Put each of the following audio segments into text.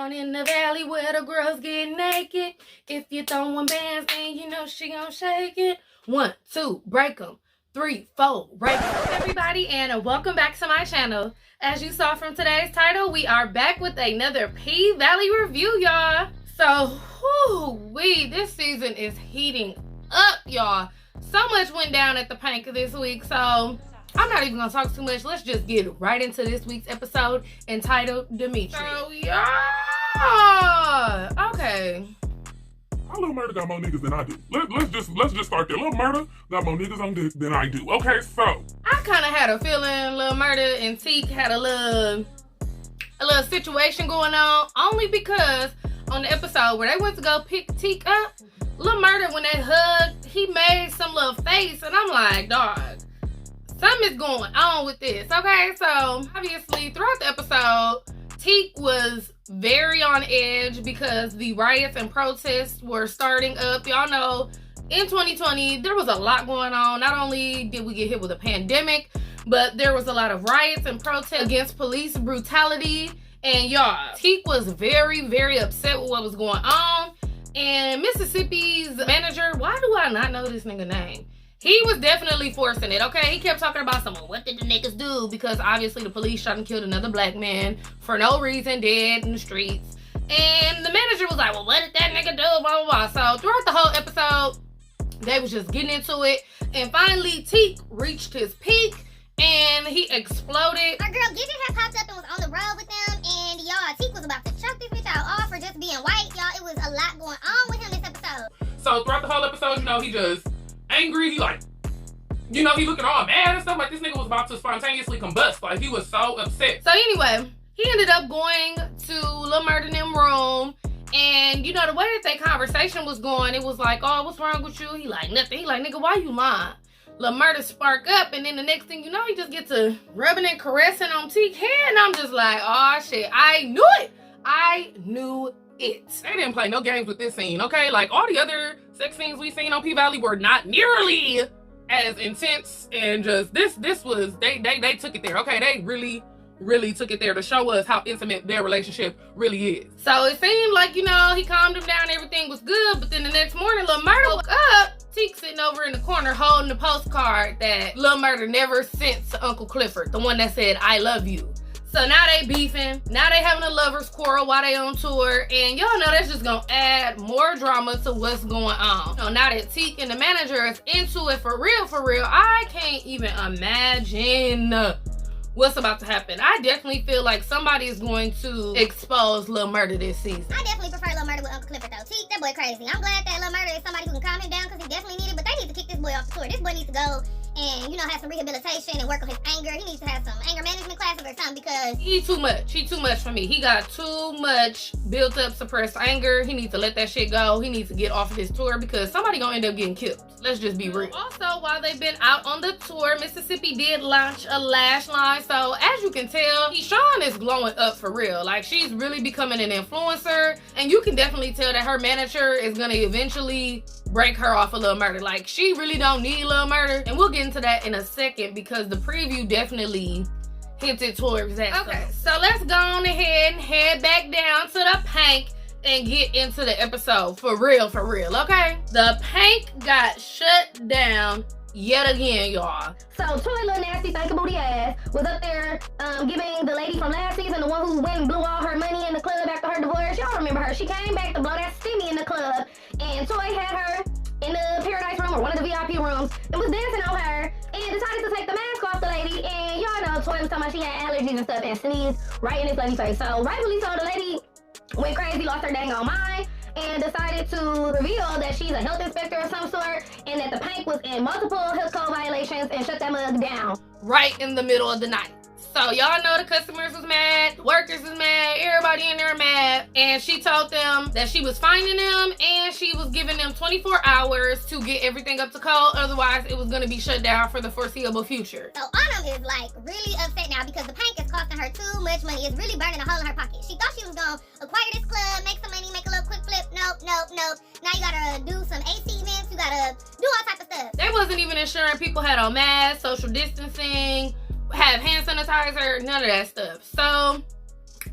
down in the valley where the girls get naked. If you throwing bands, then you know she gon' shake it. 1, 2, break 'em. 3, 4, break 'em. Everybody, and welcome back to my channel. As you saw from today's title, we are back with another P-Valley review, y'all. So, this season is heating up, y'all. So much went down at the PYNK this week, so I'm not even gonna talk too much. Let's just get right into this week's episode entitled Demethrius. So, yeah, okay. Our Lil Murda got more niggas than I do. Let's just start there. Lil Murda got more niggas on dick than I do. Okay, so I kind of had a feeling Lil Murda and Teak had a little situation going on, only because on the episode where they went to go pick Teak up, Lil Murda, when they hugged, he made some little face, and I'm like, dog, something is going on with this, okay? So, obviously, throughout the episode, Teak was very on edge because the riots and protests were starting up. Y'all know, in 2020, there was a lot going on. Not only did we get hit with a pandemic, but there was a lot of riots and protests against police brutality. And y'all, Teak was very, very upset with what was going on. And Mississippi's manager, why do I not know this nigga name? He was definitely forcing it, okay? He kept talking about someone, what did the niggas do? Because obviously the police shot and killed another black man for no reason, dead in the streets. And the manager was like, well, what did that nigga do? Blah, blah, blah. So throughout the whole episode, they was just getting into it. And finally, Teak reached his peak and he exploded. Our girl Gidget had popped up and was on the road with them. And y'all, Teak was about to chuck this bitch out off for just being white. Y'all, it was a lot going on with him this episode. So throughout the whole episode, you know, he just angry. He like, you know, he looking all mad and stuff. Like, this nigga was about to spontaneously combust. Like, he was so upset. So anyway, he ended up going to Lil Murda in them room. And, you know, the way that their conversation was going, it was like, oh, what's wrong with you? He like, nothing. He like, nigga, why you lying? Lil Murda spark up, and then the next thing you know, he just gets to rubbing and caressing on Teak's head. And I'm just like, oh, shit, I knew it. I knew it. They didn't play no games with this scene, okay? Like, all the other sex scenes we've seen on P-Valley were not nearly as intense, and just this was, they took it there, okay? They really took it there to show us how intimate their relationship really is. So it seemed like, you know, he calmed him down, everything was good, but then the next morning, Lil Murda woke up, Teak sitting over in the corner holding the postcard that Lil Murda never sent to Uncle Clifford, the one that said, I love you. So now they beefing, now they having a lover's quarrel while they on tour, and y'all know that's just gonna add more drama to what's going on. So now that Teak and the manager is into it for real, I can't even imagine what's about to happen. I definitely feel like somebody is going to expose Lil Murda this season. I definitely prefer Lil Murda with Uncle Clifford though. Teak, that boy crazy. I'm glad that Lil Murda is somebody who can calm him down because he definitely needed, but they need to kick this boy off the tour. This boy needs to go and, you know, have some rehabilitation and work on his anger. He needs to have some anger management classes or something because he too much for me. He got too much built up suppressed anger. He needs to let that shit go. He needs to get off of his tour because somebody gonna end up getting killed. Let's just be real. Also, while they've been out on the tour, Mississippi did launch a lash line. So as you can tell, Keyshawn is glowing up for real. Like, she's really becoming an influencer, and you can definitely tell that her manager is gonna eventually break her off a Lil Murda. Like, she really don't need Lil Murda, and we'll get into that in a second because the preview definitely hinted towards that. Okay, so let's go on ahead and head back down to the PYNK and get into the episode for real, okay? The PYNK got shut down yet again, y'all. So Toy little nasty thinking booty ass was up there giving the lady from last season, the one who went and blew all her money in the club after her divorce. Y'all remember her. She came back to blow that stimmy in the club, and Toy had her in the paradise room or one of the VIP rooms and was dancing on her and decided to take the mask off the lady. And y'all know Toy was talking about she had allergies and stuff and sneezed right in this lady's face. So rightfully so, the lady went crazy, lost her dang on mind, and decided to reveal that she's a health inspector of some sort and that the PYNK was in multiple health code violations and shut that mug down right in the middle of the night. So y'all know the customers was mad, the workers was mad, everybody in there mad, and she told them that she was finding them and she was giving them 24 hours to get everything up to code, otherwise it was going to be shut down for the foreseeable future. So Autumn is like really upset now because the PYNK is costing her too much money. It's really burning a hole in her pocket. She thought she was gonna acquire this club, make some money, make a little quick flip. Nope. Now you gotta do some AC events, you gotta do all type of stuff. They wasn't even ensuring people had on masks, social distancing, have hand sanitizer, none of that stuff. So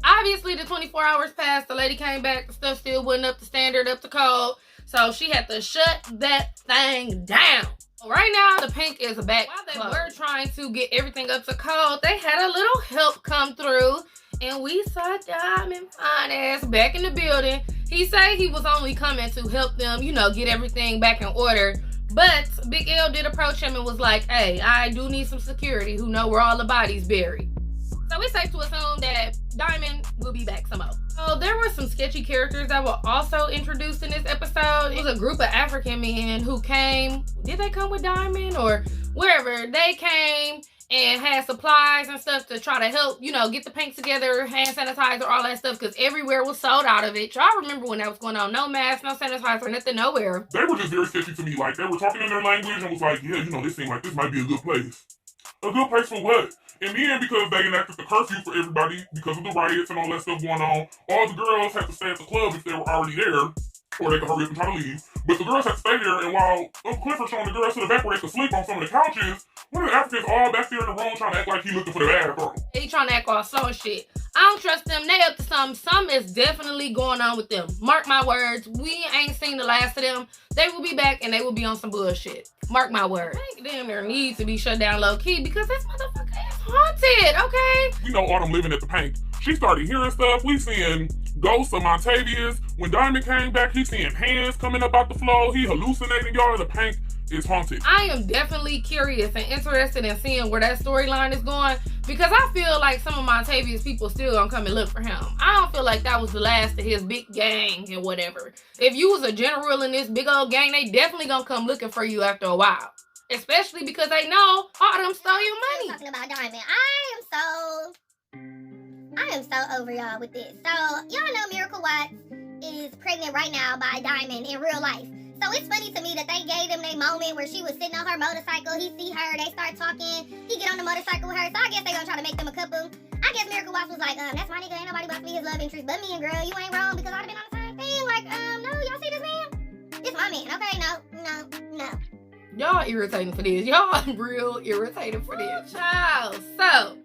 Obviously, the 24 hours passed. The lady came back. The stuff still wasn't up to standard, up to code. So she had to shut that thing down. Right now, the PYNK is back. While they were trying to get everything up to code, they had a little help come through. And we saw Diamond fine ass back in the building. He said he was only coming to help them, you know, get everything back in order. But Big L did approach him and was like, hey, I do need some security who know where all the bodies buried. So it's safe to assume that Diamond will be back some more. So there were some sketchy characters that were also introduced in this episode. It was a group of African men who came. Did they come with Diamond or wherever? They came and had supplies and stuff to try to help, you know, get the PYNK together, hand sanitizer, all that stuff, because everywhere was sold out of it. Y'all remember when that was going on? No mask, no sanitizer, nothing, nowhere. They were just very sketchy to me. Like, they were talking in their language and was like, yeah, you know, this seemed like this might be a good place. A good place for what? In the end, because they enacted the curfew for everybody because of the riots and all that stuff going on, all the girls had to stay at the club if they were already there, or they could hurry up and try to leave. But the girls had to stay there, and while Uncle Clifford showing the girls to the back where they could sleep on some of the couches, one of the Africans all back there in the room trying to act like he looking for the bathroom. He trying to act all slow and shit. I don't trust them. They up to something. Something is definitely going on with them. Mark my words. We ain't seen the last of them. They will be back and they will be on some bullshit. Mark my words. I think damn there needs to be shut down low key because this motherfucker is haunted, okay? We know Autumn living at the PYNK. She started hearing stuff. We seeing ghosts of Montavious. When Diamond came back, he seeing hands coming up out the floor. He hallucinating, y'all. The PYNK is haunted. I am definitely curious and interested in seeing where that storyline is going because I feel like some of Montavious people still gonna come and look for him. I don't feel like that was the last of his big gang and whatever. If you was a general in this big old gang, they definitely gonna come looking for you after a while. Especially because they know Autumn stole your money. Talking about Diamond, I am so over y'all with this. So y'all know Miracle Watts is pregnant right now by Diamond in real life. So it's funny to me that they gave him their moment where she was sitting on her motorcycle. He see her, they start talking. He get on the motorcycle with her. So I guess they gonna try to make them a couple. I guess Miracle Watts was like, that's my nigga. Ain't nobody about to be his love interest but me, and girl, you ain't wrong because I'd have been on the same thing. Like, no, y'all see this man? It's my man. Okay, no. Y'all irritating for this. Y'all real irritating for this. Child. So,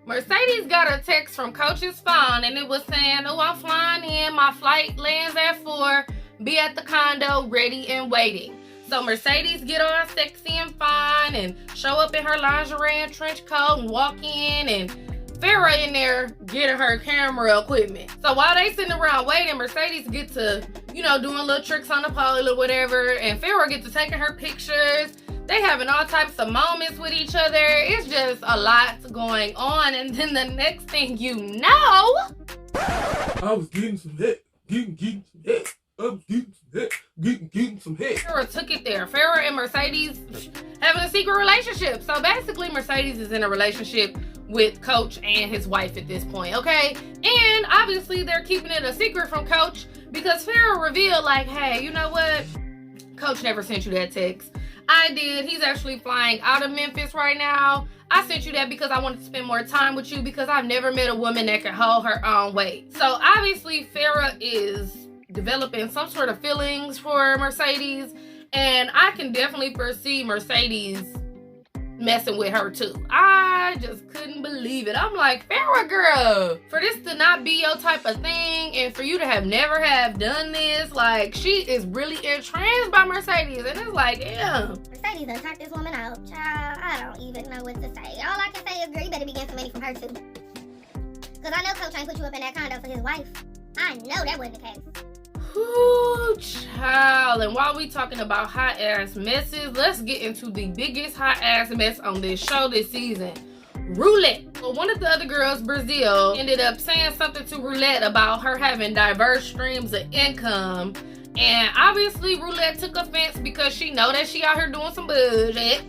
Mercedes got a text from Coach's phone and it was saying, oh, I'm flying in. My flight lands at 4. Be at the condo ready and waiting. So Mercedes get all sexy and fine and show up in her lingerie and trench coat and walk in, and Farrah in there getting her camera equipment. So while they sitting around waiting, Mercedes get to, you know, doing little tricks on the pole or whatever, and Farrah get to taking her pictures. They having all types of moments with each other. It's just a lot going on, and then the next thing you know, I was getting some head, getting some head. I'm getting some head. Farrah took it there. Farrah and Mercedes having a secret relationship. So basically, Mercedes is in a relationship with Coach and his wife at this point, okay? And obviously, they're keeping it a secret from Coach because Farrah revealed, like, hey, you know what? Coach never sent you that text. I did. He's actually flying out of Memphis right now. I sent you that because I wanted to spend more time with you because I've never met a woman that can hold her own weight. So obviously, Farrah is developing some sort of feelings for Mercedes, and I can definitely foresee Mercedes messing with her too. I just couldn't believe it. I'm like, Farrah girl, for this to not be your type of thing and for you to have never have done this, like, she is really entranced by Mercedes, and it's like, damn. Mercedes done turned this woman out. Child, I don't even know what to say. All I can say is, girl, you better be getting some money from her too. Because I know Coach ain't put you up in that condo for his wife. I know that wasn't the case. Ooh, child. And while we talking about hot ass messes, let's get into the biggest hot ass mess on this show this season. Roulette. Well, one of the other girls, Brazil, ended up saying something to Roulette about her having diverse streams of income. And obviously Roulette took offense because she know that she out here doing some bullshit.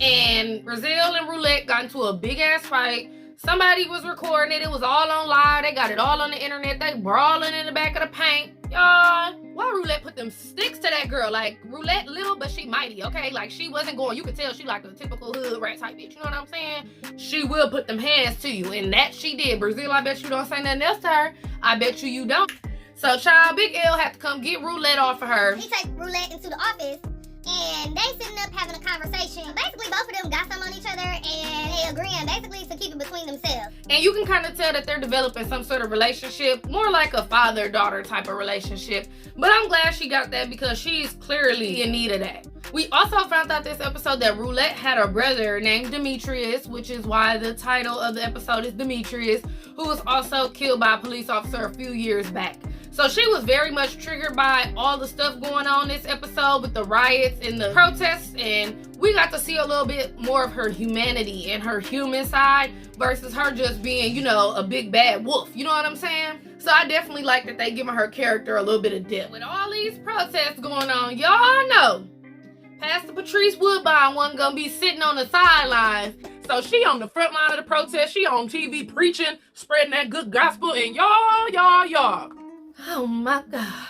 And Brazil and Roulette got into a big ass fight. Somebody was recording it. It was all on live. They got it all on the internet. They brawling in the back of the paint. Y'all, why Roulette put them sticks to that girl? Like, Roulette little, but she mighty, okay? Like, she wasn't going, you could tell she like a typical hood rat type bitch. You know what I'm saying? She will put them hands to you. And that she did. Brazil, I bet you don't say nothing else to her. I bet you don't. So, child, Big L had to come get Roulette off of her. He took Roulette into the office, and they they sitting up having a conversation. Basically, both of them got some on each other, and they agreeing basically to keep it between themselves. And you can kind of tell that they're developing some sort of relationship, more like a father-daughter type of relationship. But I'm glad she got that because she's clearly in need of that. We also found out this episode that Roulette had a brother named Demethrius, which is why the title of the episode is Demethrius, who was also killed by a police officer a few years back. So she was very much triggered by all the stuff going on this episode with the riots and the protests, and we got to see a little bit more of her humanity and her human side versus her just being, you know, a big bad wolf. You know what I'm saying? So I definitely like that they giving her character a little bit of depth. With all these protests going on, y'all know Pastor Patrice Woodbine wasn't gonna be sitting on the sidelines. So she on the front line of the protest. She on TV preaching, spreading that good gospel, and y'all. Oh my God.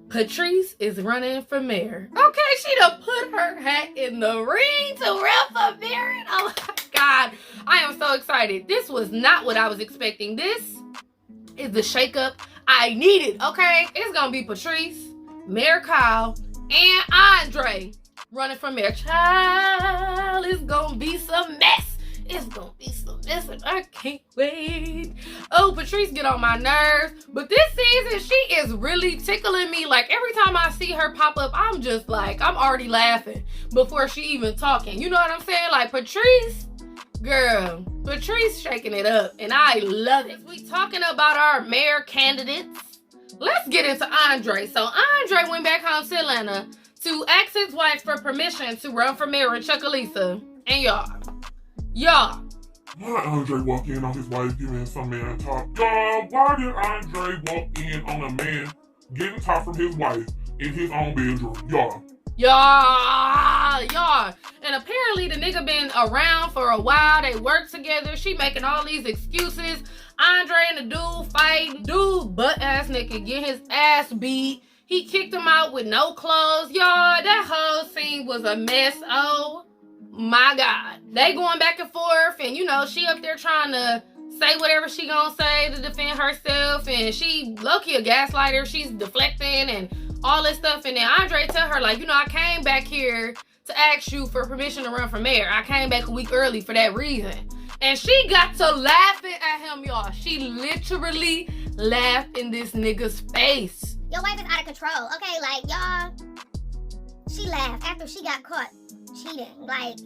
Patrice is running for mayor. Okay, she done put her hat in the ring to run for mayor. Oh my God. I am so excited. This was not what I was expecting. This is the shakeup I needed, okay? It's gonna be Patrice, Mayor Kyle, and Andre running for mayor. Child, it's gonna be some mess. It's gonna be some mess and I can't wait. Oh, Patrice get on my nerves. But this season, she is really tickling me. Like, every time I see her pop up, I'm just like, I'm already laughing before she even talking. You know what I'm saying? Like, Patrice, girl, Patrice shaking it up. And I love it. We talking about our mayor candidates. Let's get into Andre. So, Andre went back home to Atlanta to ask his wife for permission to run for mayor in Chucalisa. And y'all. Why Andre walk in on his wife giving some man top? Y'all, why did Andre walk in on a man getting top from his wife in his own bedroom? Y'all. And apparently the nigga been around for a while. They work together. She making all these excuses. Andre and the dude fighting. Dude butt ass naked, get his ass beat. He kicked him out with no clothes. Y'all, that whole scene was a mess. Oh my God. They going back and forth, and you know, she up there trying to say whatever she gonna say to defend herself, and she low-key a gaslighter. She's deflecting and all this stuff, and then Andre tell her, like, you know, I came back here to ask you for permission to run for mayor. I came back a week early for that reason. And she got to laughing at him, y'all. She literally laughed in this nigga's face. Your wife is out of control, okay? Like, y'all, she laughed after she got caught cheating. Like,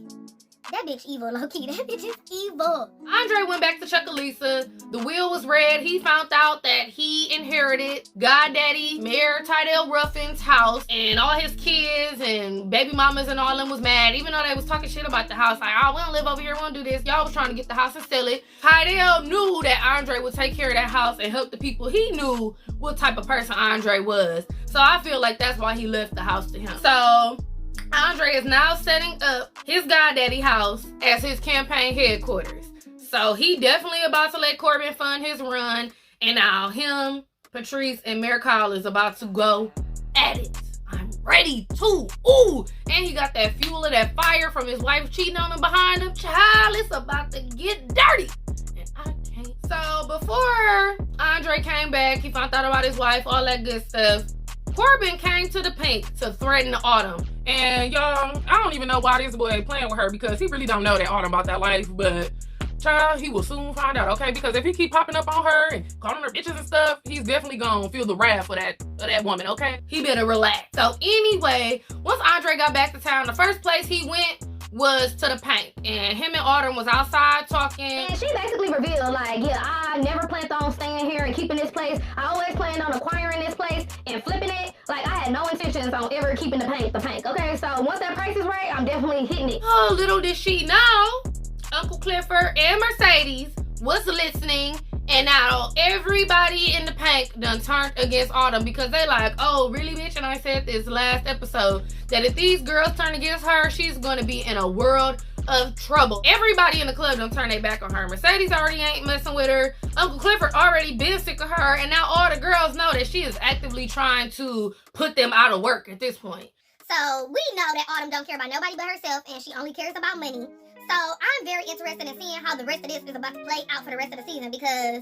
that bitch evil, low-key. That bitch is evil. Andre went back to Chucalisa. The wheel was red. He found out that he inherited Goddaddy Mayor Tydell Ruffin's house, and all his kids and baby mamas and all them was mad, even though they was talking shit about the house. Like, oh, we don't live over here, we don't do this. Y'all was trying to get the house and sell it. Tydell knew that Andre would take care of that house and help the people. He knew what type of person Andre was. So I feel like that's why he left the house to him. So Andre is now setting up his Goddaddy house as his campaign headquarters. So he definitely about to let Corbin fund his run. And now him, Patrice, and Mayor Kyle is about to go at it. I'm ready to. Ooh. And he got that fuel of that fire from his wife cheating on him behind him. Child, it's about to get dirty. And I can't. So before Andre came back, he found out about his wife, all that good stuff. Corbin came to the PYNK to threaten Autumn. And y'all, I don't even know why this boy ain't playing with her, because he really don't know that Autumn about that life, but child, he will soon find out, okay? Because if he keep popping up on her and calling her bitches and stuff, he's definitely gonna feel the wrath of that woman, okay? He better relax. So anyway, once Andre got back to town, the first place he went was to the PYNK, and him and Autumn was outside talking. And she basically revealed, like, yeah, I never planned on staying here and keeping this place. I always planned on acquiring this place and flipping it. Like, I had no intentions on ever keeping the PYNK, okay? So once that price is right, I'm definitely hitting it. Oh, little did she know, Uncle Clifford and Mercedes was listening, and now everybody in the PYNK done turned against Autumn because they like, oh, really, bitch? And I said this last episode that if these girls turn against her, she's going to be in a world of trouble. Everybody in the club done turn their back on her. Mercedes already ain't messing with her. Uncle Clifford already been sick of her, and now all the girls know that she is actively trying to put them out of work at this point. So we know that Autumn don't care about nobody but herself, and she only cares about money. So I'm very interested in seeing how the rest of this is about to play out for the rest of the season, because,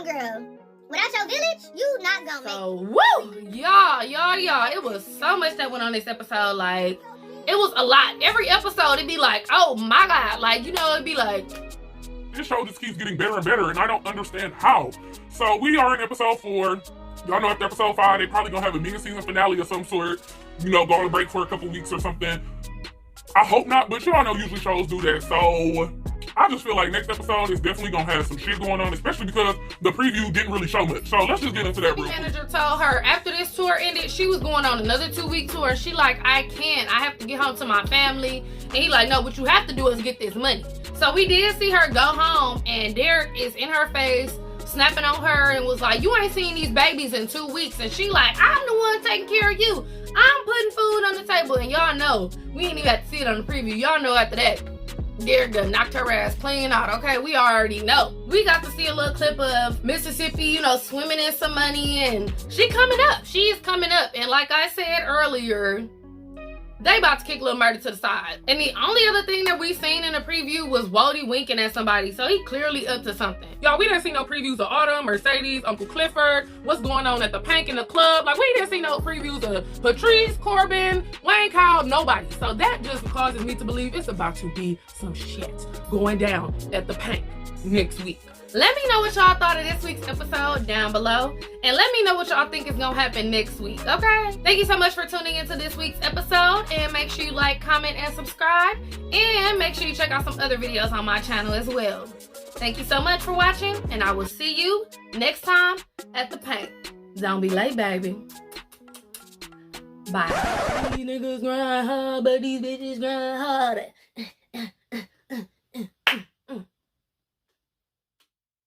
girl, without your village, you not gonna make it. Woo! Y'all, it was so much that went on this episode. Like, It was a lot. Every episode, it'd be like, oh my God. Like, you know, it'd be like, this show just keeps getting better and better, and I don't understand how. So we are in episode 4. Y'all know after episode 5, they probably gonna have a mini-season finale of some sort. You know, go on a break for a couple weeks or something. I hope not, but y'all know usually shows do that. So I just feel like next episode is definitely gonna have some shit going on, especially because the preview didn't really show much. So let's just get into that real quick. The manager told her after this tour ended, she was going on another 2-week tour. She like, I can't. I have to get home to my family. And he like, no, what you have to do is get this money. So we did see her go home, and Derek is in her face, snapping on her, and was like, you ain't seen these babies in 2 weeks. And she like, I'm the one taking care of you. I'm putting food on the table. And y'all know, we ain't even have to see it on the preview. Y'all know after that, Derek done knocked her ass clean out, okay? We already know. We got to see a little clip of Mississippi, you know, swimming in some money, and she coming up. She is coming up. And like I said earlier, they about to kick Lil Murda to the side. And the only other thing that we seen in the preview was Wody winking at somebody, so he clearly up to something. Y'all, we didn't see no previews of Autumn, Mercedes, Uncle Clifford, what's going on at the PYNK in the club. Like, we didn't see no previews of Patrice, Corbin, Wayne Kyle, nobody. So that just causes me to believe it's about to be some shit going down at the PYNK next week. Let me know what y'all thought of this week's episode down below. And let me know what y'all think is gonna happen next week, okay? Thank you so much for tuning into this week's episode. And make sure you like, comment, and subscribe. And make sure you check out some other videos on my channel as well. Thank you so much for watching. And I will see you next time at the PYNK. Don't be late, baby. Bye. These niggas grind hard, but these bitches grind harder.